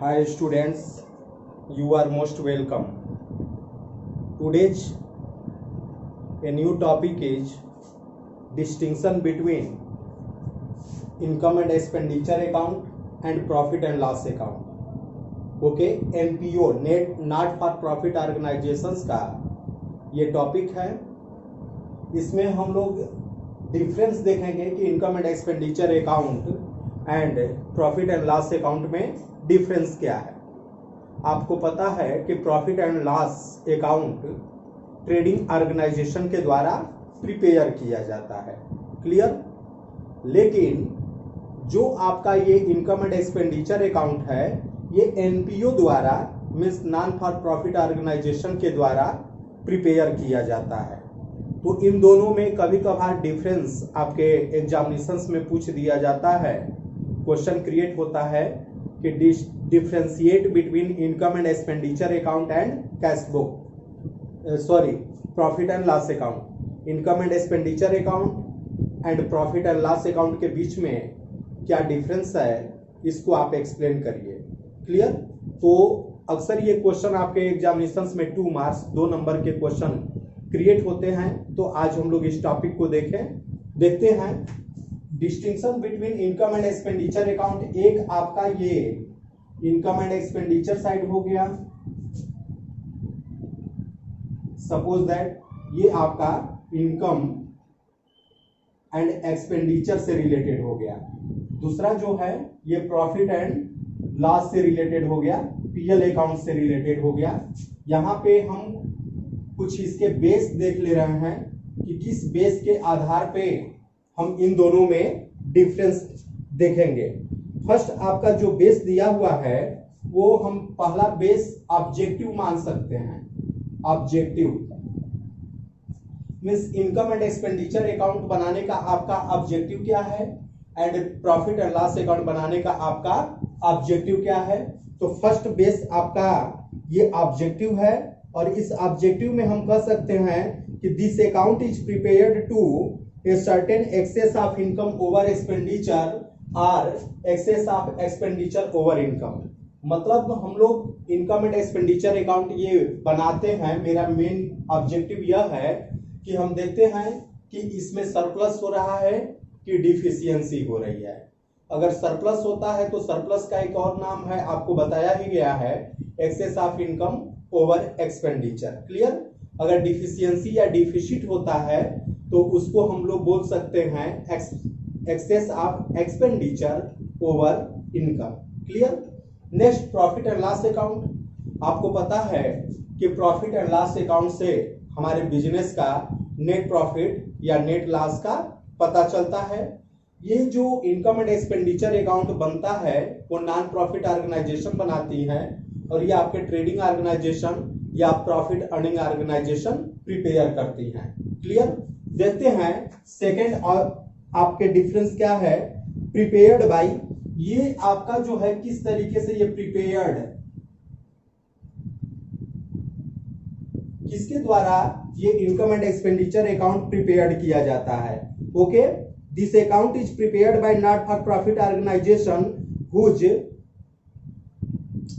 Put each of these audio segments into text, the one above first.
Hi students, you are most welcome. Today's a new topic is distinction between income and expenditure account and profit and loss account. Okay, NPO not for profit organisations का ये topic है। इसमें हम लोग difference देखेंगे कि income and expenditure account and profit and loss account में difference क्या है। आपको पता है कि profit and loss account trading organisation के द्वारा प्रिपेयर किया जाता है, क्लियर। लेकिन जो आपका ये इनकम एंड एक्सपेंडिचर अकाउंट है ये एनपीओ द्वारा means non for profit organisation के द्वारा प्रिपेयर किया जाता है। तो इन दोनों में कभी कभार डिफरेंस आपके एग्जामिनेशंस में पूछ दिया जाता है, क्वेश्चन क्रिएट होता है कि differentiate between income and expenditure account and cash book profit and loss account. Income and expenditure account and profit and loss account के बीच में क्या डिफरेंस है, इसको आप एक्सप्लेन करिए, क्लियर। तो अक्सर ये क्वेश्चन आपके एग्जामिनेशंस में 2 मार्क्स 2 नंबर के क्वेश्चन क्रिएट होते हैं। तो आज हम लोग इस टॉपिक को देखते हैं distinction between income and expenditure account. एक आपका ये इनकम एंड एक्सपेंडिचर साइड हो गया, सपोज दैट ये आपका इनकम एंड एक्सपेंडिचर से रिलेटेड हो गया। दूसरा जो है ये प्रॉफिट एंड लॉस से रिलेटेड हो गया, पीएल अकाउंट से रिलेटेड हो गया। यहाँ पे हम कुछ इसके बेस देख ले रहे हैं कि किस बेस के आधार पे हम इन दोनों में डिफरेंस देखेंगे। फर्स्ट आपका जो बेस दिया हुआ है वो हम पहला बेस ऑब्जेक्टिव मान सकते हैं। Objective means income and expenditure account बनाने का आपका ऑब्जेक्टिव क्या है and profit and loss account बनाने का आपका ऑब्जेक्टिव क्या है। तो फर्स्ट बेस आपका ये ऑब्जेक्टिव है और इस ऑब्जेक्टिव में हम कह सकते हैं कि this account is prepared to a certain excess of income over expenditure और excess of expenditure over income. मतलब हम लोग इनकम एंड एक्सपेंडिचर अकाउंट ये बनाते हैं, मेरा मेन ऑब्जेक्टिव यह है कि हम देखते हैं कि इसमें सरप्लस हो रहा है कि डिफिशियंसी हो रही है। अगर सरप्लस होता है तो सरप्लस का एक और नाम है, आपको बताया ही गया है, excess of income over expenditure, clear. अगर डिफिशियंसी या डिफिसिट होता है तो उसको हम लोग बोल सकते हैं excess of expenditure over income, clear. Next profit and loss account. आपको पता है कि प्रॉफिट एंड लॉस अकाउंट से हमारे बिजनेस का नेट प्रॉफिट या नेट लॉस का पता चलता है। ये जो इनकम एंड एक्सपेंडिचर अकाउंट बनता है वो नॉन प्रॉफिट ऑर्गेनाइजेशन बनाती है और ये आपके ट्रेडिंग ऑर्गेनाइजेशन या प्रॉफिट अर्निंग ऑर्गेनाइजेशन प्रिपेयर करती हैं, क्लियर। देखते हैं सेकंड और आपके डिफरेंस क्या है। प्रिपेयर्ड बाय, ये आपका जो है किस तरीके से ये प्रिपेयर्ड, किसके द्वारा ये income and expenditure account prepared किया जाता है। Okay, this account is prepared by not for profit organisation whose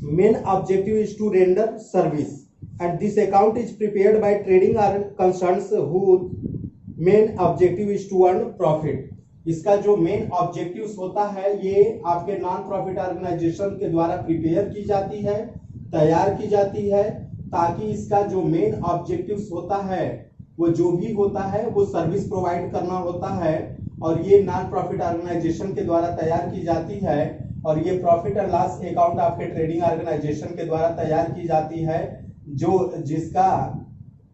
main objective is to render service and this account is prepared by trading concerns whose main objective is to earn profit. इसका जो main objectives होता है ये आपके non profit organisation के द्वारा prepare की जाती है, तैयार की जाती है, ताकि इसका जो मेन ऑब्जेक्टिव्स होता है वो जो भी होता है वो सर्विस प्रोवाइड करना होता है और ये नॉन प्रॉफिट ऑर्गेनाइजेशन के द्वारा तैयार की जाती है और ये प्रॉफिट एंड लॉस अकाउंट आपके ट्रेडिंग ऑर्गेनाइजेशन के द्वारा तैयार की जाती है जो जिसका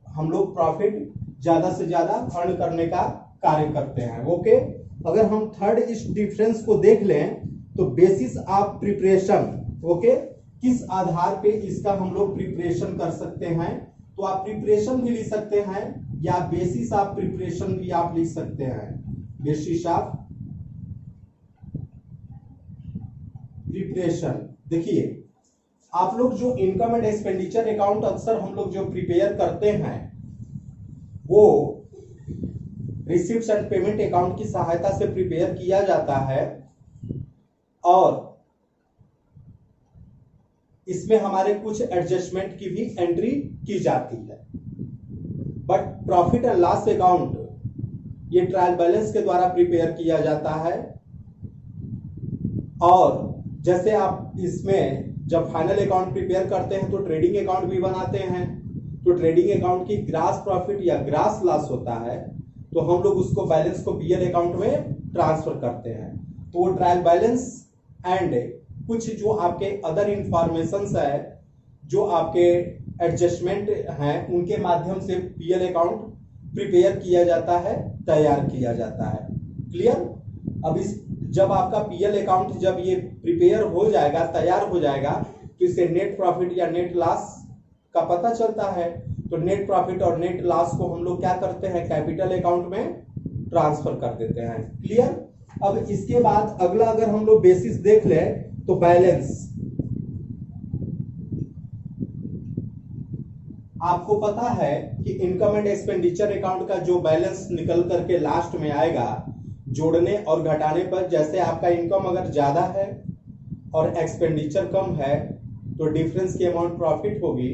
हम लोग प्रॉफिट ज्यादा से ज्यादा अर्न करने का कार्य करते हैं। ओके, अगर हम थर्ड इस डिफरेंस को देख लें तो बेसिस ऑफ प्रिपरेशन, ओके, किस आधार पे इसका हम लोग प्रिपरेशन कर सकते हैं। तो आप प्रिपरेशन भी लिख सकते हैं या बेसिस ऑफ प्रिपरेशन भी आप लिख सकते हैं। बेसिस ऑफ प्रिपरेशन, देखिए आप लोग जो इनकम एंड एक्सपेंडिचर अकाउंट अक्सर हम लोग जो प्रिपेयर करते हैं वो रिसीप्ट्स एंड पेमेंट अकाउंट की सहायता से प्रिपेयर किया जाता है और इसमें हमारे कुछ एडजस्टमेंट की भी एंट्री की जाती है। But profit and loss account ये ट्रायल बैलेंस के द्वारा प्रिपेयर किया जाता है। और जैसे आप इसमें जब फाइनल अकाउंट प्रिपेयर करते हैं तो ट्रेडिंग अकाउंट भी बनाते हैं, तो ट्रेडिंग अकाउंट की ग्रास प्रॉफिट या ग्रास लॉस होता है, तो हम लोग उसको बैलेंस को पीएल अकाउंट में ट्रांसफर करते हैं। तो वो ट्रायल बैलेंस एंड कुछ जो आपके अदर इंफॉर्मेशंस है, जो आपके एडजस्टमेंट हैं, उनके माध्यम से पीएल अकाउंट प्रिपेयर किया जाता है, तैयार किया जाता है। क्लियर? अब इस जब आपका पीएल अकाउंट जब ये प्रिपेयर हो जाएगा, तैयार हो जाएगा, तो इसे नेट प्रॉफिट या नेट लॉस का पता चलता है। तो नेट प्रॉफिट और नेट लॉस को हम लोग क्या करते हैं, कैपिटल अकाउंट में ट्रांसफर कर देते हैं। क्लियर? अब इसके बाद अगला अगर हम लोग बेसिस देख ले तो बैलेंस। आपको पता है कि इनकम एंड एक्सपेंडिचर अकाउंट का जो बैलेंस निकल करके लास्ट में आएगा, जोड़ने और घटाने पर, जैसे आपका इनकम अगर ज्यादा है और एक्सपेंडिचर कम है तो डिफरेंस की अमाउंट प्रॉफिट होगी।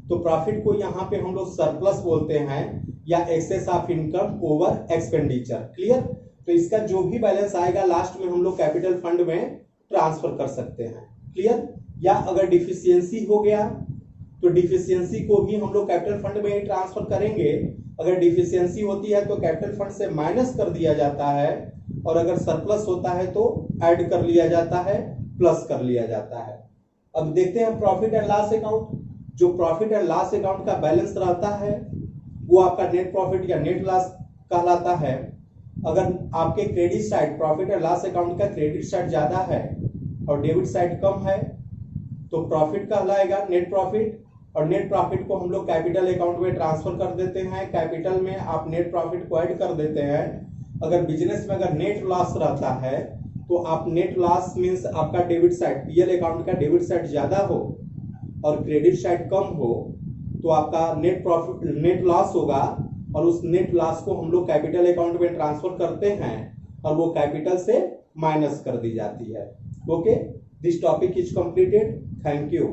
तो प्रॉफिट को यहाँ पे हम लोग सरप्लस बोलते हैं या excess of income over expenditure. Clear? तो इसका जो भी बैलेंस आएगा लास्ट में हम लोग कैपिटल फंड में ट्रांसफर कर सकते हैं। क्लियर? या अगर डिफिशियंसी हो गया तो डिफिशियंसी को भी हम लोग कैपिटल फंड में ही ट्रांसफर करेंगे। अगर डिफिशियंसी होती है तो कैपिटल फंड से माइनस कर दिया जाता है, और अगर सरप्लस होता है तो ऐड कर लिया जाता है, प्लस कर लिया जाता है। अब देखते हैं प्रॉफिट एंड लॉस अकाउंट। जो प्रॉफिट एंड लॉस अकाउंट का बैलेंस रहता है वो आपका नेट प्रॉफिट या नेट लॉस कहलाता है। अगर आपके credit side, profit and loss account का क्रेडिट साइड ज्यादा है और डेबिट साइड कम है तो प्रॉफिट कहलाएगा नेट प्रॉफिट, और नेट प्रॉफिट को हम लोग कैपिटल अकाउंट में ट्रांसफर कर देते हैं। कैपिटल में आप नेट प्रॉफिट को ऐड कर देते हैं। अगर बिजनेस में अगर नेट लॉस रहता है तो आप नेट लॉस मींस आपका डेबिट साइड, पीएल अकाउंट का डेबिट साइड ज्यादा हो और क्रेडिट साइड कम हो तो आपका नेट प्रॉफिट, नेट लॉस होगा, और उस नेट लॉस को हम लोग कैपिटल अकाउंट में ट्रांसफर करते हैं और वो कैपिटल से माइनस कर दी जाती है। Okay, this topic is completed. Thank you.